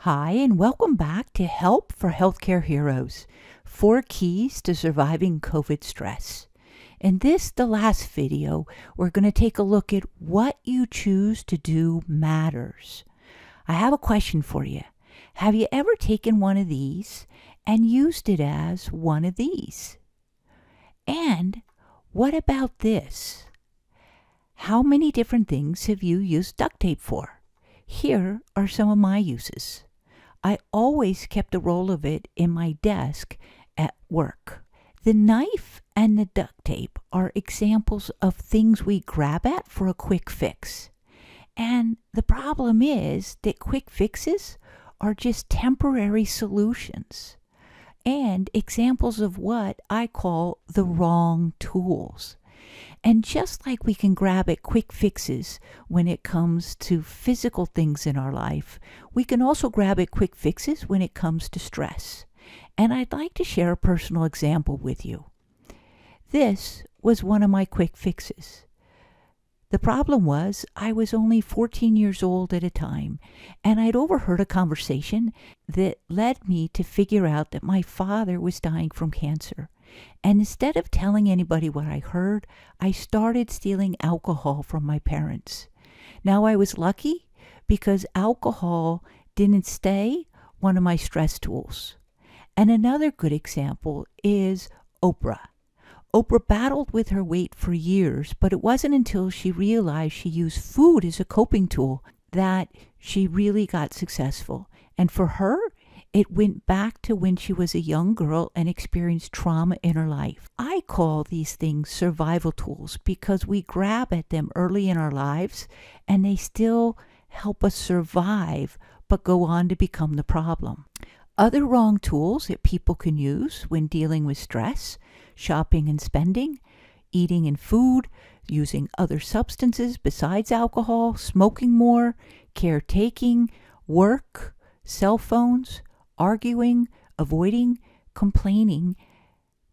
Hi, and welcome back to Help for Healthcare Heroes, 4 Keys to Surviving COVID Stress. In the last video, we're going to take a look at what you choose to do matters. I have a question for you. Have you ever taken one of these and used it as one of these? And what about this? How many different things have you used duct tape for? Here are some of my uses. I always kept a roll of it in my desk at work. The knife and the duct tape are examples of things we grab at for a quick fix. And the problem is that quick fixes are just temporary solutions and examples of what I call the wrong tools. And just like we can grab at quick fixes when it comes to physical things in our life, we can also grab at quick fixes when it comes to stress. And I'd like to share a personal example with you. This was one of my quick fixes. The problem was I was only 14 years old at a time, and I'd overheard a conversation that led me to figure out that my father was dying from cancer. And instead of telling anybody what I heard, I started stealing alcohol from my parents. Now, I was lucky because alcohol didn't stay one of my stress tools. And another good example is Oprah. Oprah battled with her weight for years, but it wasn't until she realized she used food as a coping tool that she really got successful. And for her, it went back to when she was a young girl and experienced trauma in her life. I call these things survival tools because we grab at them early in our lives and they still help us survive but go on to become the problem. Other wrong tools that people can use when dealing with stress: shopping and spending, eating and food, using other substances besides alcohol, smoking more, caretaking, work, cell phones, arguing, avoiding, complaining.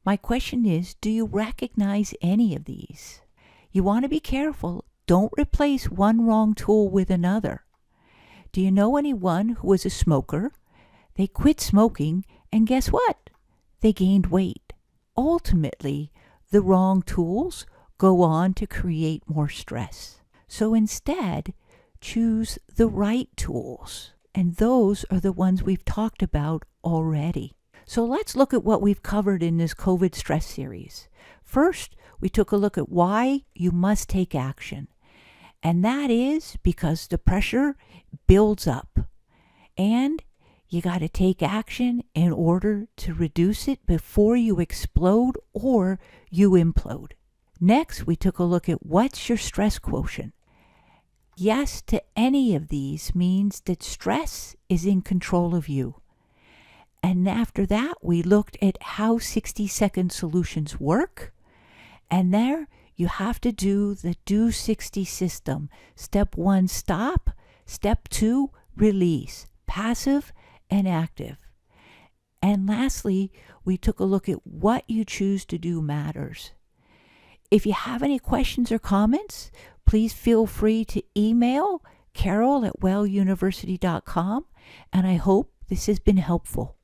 My question is, do you recognize any of these? You want to be careful. Don't replace one wrong tool with another. Do you know anyone who was a smoker? They quit smoking, and guess what? They gained weight. Ultimately, the wrong tools go on to create more stress. So instead, choose the right tools. And those are the ones we've talked about already. So let's look at what we've covered in this COVID stress series. First, we took a look at why you must take action. And that is because the pressure builds up. And you got to take action in order to reduce it before you explode or you implode. Next, we took a look at what's your stress quotient. Yes to any of these means that stress is in control of you. And after that, we looked at how 60-second solutions work. And there, you have to do the Do 60 system. Step 1, stop. Step 2, release. Passive and active. And lastly, we took a look at what you choose to do matters. If you have any questions or comments, please feel free to email Carol at YOUniversity.com, and I hope this has been helpful.